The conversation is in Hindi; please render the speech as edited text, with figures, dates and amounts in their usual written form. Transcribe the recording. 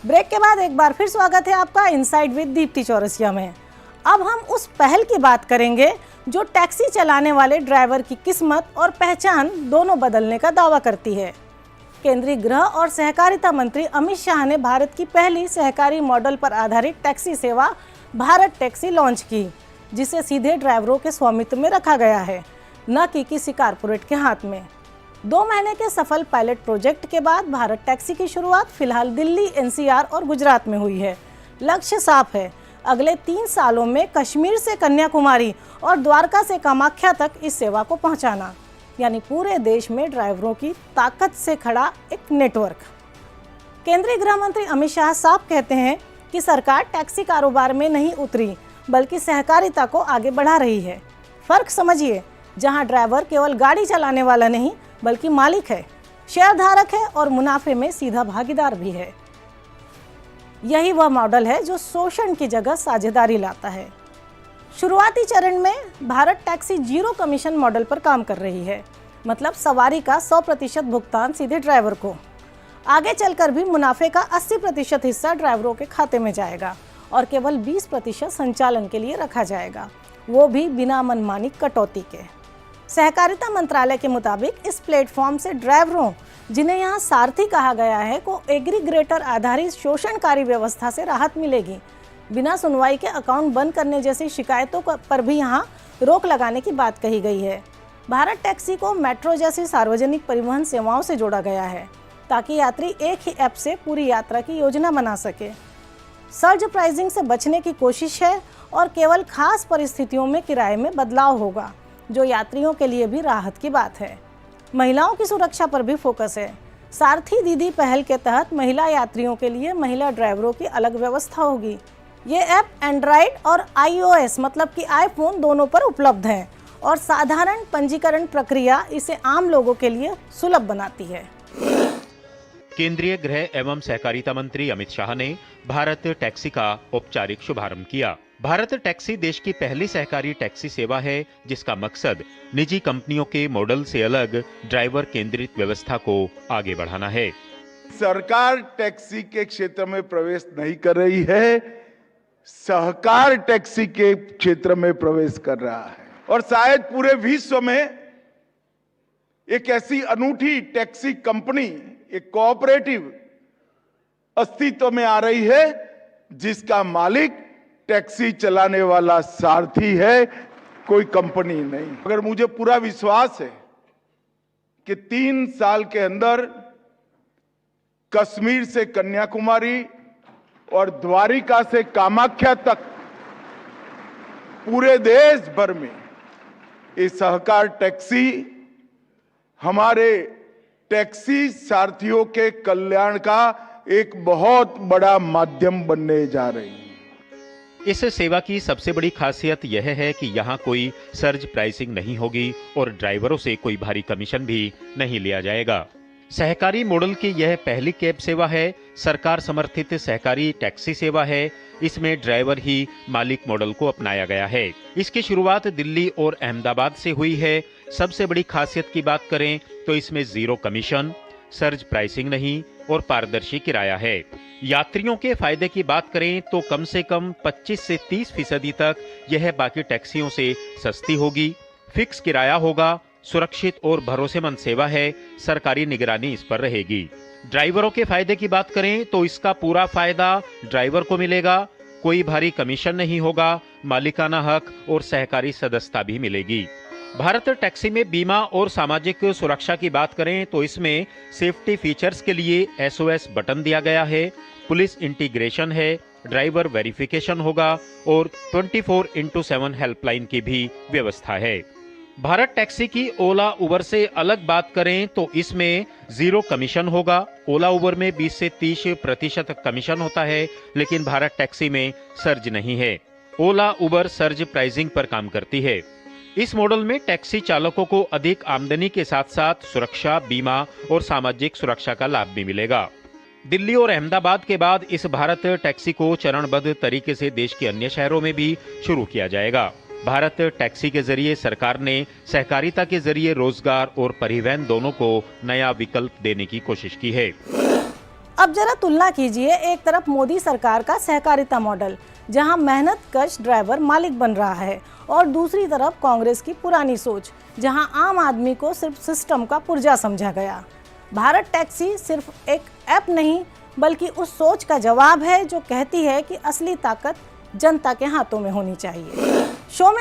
ब्रेक के बाद एक बार फिर स्वागत है आपका इनसाइड विद दीप्ति चौरसिया में। अब हम उस पहल की बात करेंगे जो टैक्सी चलाने वाले ड्राइवर की किस्मत और पहचान दोनों बदलने का दावा करती है। केंद्रीय गृह और सहकारिता मंत्री अमित शाह ने भारत की पहली सहकारी मॉडल पर आधारित टैक्सी सेवा भारत टैक्सी लॉन्च की, जिसे सीधे ड्राइवरों के स्वामित्व में रखा गया है, न कि किसी कारपोरेट के हाथ में। 2 महीने के सफल पायलट प्रोजेक्ट के बाद भारत टैक्सी की शुरुआत फिलहाल दिल्ली, एनसीआर और गुजरात में हुई है। लक्ष्य साफ है, अगले 3 सालों में कश्मीर से कन्याकुमारी और द्वारका से कामाख्या तक इस सेवा को पहुंचाना, यानी पूरे देश में ड्राइवरों की ताकत से खड़ा एक नेटवर्क। केंद्रीय गृह मंत्री अमित शाह साफ कहते हैं कि सरकार टैक्सी कारोबार में नहीं उतरी, बल्कि सहकारिता को आगे बढ़ा रही है। फर्क समझिए, जहां ड्राइवर केवल गाड़ी चलाने वाला नहीं बल्कि मालिक है, शेयरधारक है और मुनाफे में सीधा भागीदार भी है। यही वह मॉडल है जो शोषण की जगह साझेदारी लाता है। शुरुआती चरण में भारत टैक्सी 0 कमीशन मॉडल पर काम कर रही है, मतलब सवारी का 100% भुगतान सीधे ड्राइवर को। आगे चलकर भी मुनाफे का 80% हिस्सा ड्राइवरों के खाते में जाएगा और केवल 20% संचालन के लिए रखा जाएगा, वो भी बिना मनमानी कटौती के। सहकारिता मंत्रालय के मुताबिक इस प्लेटफॉर्म से ड्राइवरों, जिन्हें यहाँ सारथी कहा गया है, को एग्रीग्रेटर आधारित शोषणकारी व्यवस्था से राहत मिलेगी। बिना सुनवाई के अकाउंट बंद करने जैसी शिकायतों पर भी यहाँ रोक लगाने की बात कही गई है। भारत टैक्सी को मेट्रो जैसी सार्वजनिक परिवहन सेवाओं से जोड़ा गया है, ताकि यात्री एक ही ऐप से पूरी यात्रा की योजना बना सके। सर्ज प्राइसिंग से बचने की कोशिश है और केवल खास परिस्थितियों में किराए में बदलाव होगा, जो यात्रियों के लिए भी राहत की बात है। महिलाओं की सुरक्षा पर भी फोकस है। सारथी दीदी पहल के तहत महिला यात्रियों के लिए महिला ड्राइवरों की अलग व्यवस्था होगी। ये ऐप एंड्रॉयड और iOS मतलब कि आईफोन दोनों पर उपलब्ध है और साधारण पंजीकरण प्रक्रिया इसे आम लोगों के लिए सुलभ बनाती है। केंद्रीय गृह एवं सहकारिता मंत्री अमित शाह ने भारत टैक्सी का औपचारिक शुभारंभ किया। भारत टैक्सी देश की पहली सहकारी टैक्सी सेवा है, जिसका मकसद निजी कंपनियों के मॉडल से अलग ड्राइवर केंद्रित व्यवस्था को आगे बढ़ाना है। सरकार टैक्सी के क्षेत्र में प्रवेश नहीं कर रही है, सहकार टैक्सी के क्षेत्र में प्रवेश कर रहा है और शायद पूरे विश्व में एक ऐसी अनूठी टैक्सी कंपनी, एक कोऑपरेटिव अस्तित्व में आ रही है, जिसका मालिक टैक्सी चलाने वाला सारथी है, कोई कंपनी नहीं। अगर मुझे पूरा विश्वास है कि 3 साल के अंदर कश्मीर से कन्याकुमारी और द्वारिका से कामाख्या तक पूरे देश भर में ये सहकार टैक्सी हमारे टैक्सी सारथियों के कल्याण का एक बहुत बड़ा माध्यम बनने जा रही है। इस सेवा की सबसे बड़ी खासियत यह है कि यहाँ कोई सर्ज प्राइसिंग नहीं होगी और ड्राइवरों से कोई भारी कमीशन भी नहीं लिया जाएगा। सहकारी मॉडल की यह पहली कैब सेवा है, सरकार समर्थित सहकारी टैक्सी सेवा है। इसमें ड्राइवर ही मालिक मॉडल को अपनाया गया है। इसकी शुरुआत दिल्ली और अहमदाबाद से हुई है। सबसे बड़ी खासियत की बात करें तो इसमें 0 कमीशन, सर्ज प्राइसिंग नहीं और पारदर्शी किराया है। यात्रियों के फायदे की बात करें तो कम से कम 25 से 30% तक यह बाकी टैक्सियों से सस्ती होगी। फिक्स किराया होगा, सुरक्षित और भरोसेमंद सेवा है, सरकारी निगरानी इस पर रहेगी। ड्राइवरों के फायदे की बात करें तो इसका पूरा फायदा ड्राइवर को मिलेगा, कोई भारी कमीशन नहीं होगा, मालिकाना हक और सहकारी सदस्यता भी मिलेगी। भारत टैक्सी में बीमा और सामाजिक सुरक्षा की बात करें तो इसमें सेफ्टी फीचर्स के लिए SOS बटन दिया गया है, पुलिस इंटीग्रेशन है, ड्राइवर वेरिफिकेशन होगा और 24/7 हेल्पलाइन की भी व्यवस्था है। भारत टैक्सी की ओला उबर से अलग बात करें तो इसमें 0 कमीशन होगा। ओला उबर में 20 से 30% कमीशन होता है, लेकिन भारत टैक्सी में सर्ज नहीं है। ओला उबर सर्ज प्राइसिंग पर काम करती है। इस मॉडल में टैक्सी चालकों को अधिक आमदनी के साथ साथ सुरक्षा, बीमा और सामाजिक सुरक्षा का लाभ भी मिलेगा। दिल्ली और अहमदाबाद के बाद इस भारत टैक्सी को चरणबद्ध तरीके से देश के अन्य शहरों में भी शुरू किया जाएगा। भारत टैक्सी के जरिए सरकार ने सहकारिता के जरिए रोजगार और परिवहन दोनों को नया विकल्प देने की कोशिश की है। अब जरा तुलना कीजिए, एक तरफ मोदी सरकार का सहकारिता मॉडल जहां मेहनत कश ड्राइवर मालिक बन रहा है, और दूसरी तरफ कांग्रेस की पुरानी सोच जहां आम आदमी को सिर्फ सिस्टम का पुर्जा समझा गया। भारत टैक्सी सिर्फ एक ऐप नहीं बल्कि उस सोच का जवाब है जो कहती है कि असली ताकत जनता के हाथों में होनी चाहिए। शो में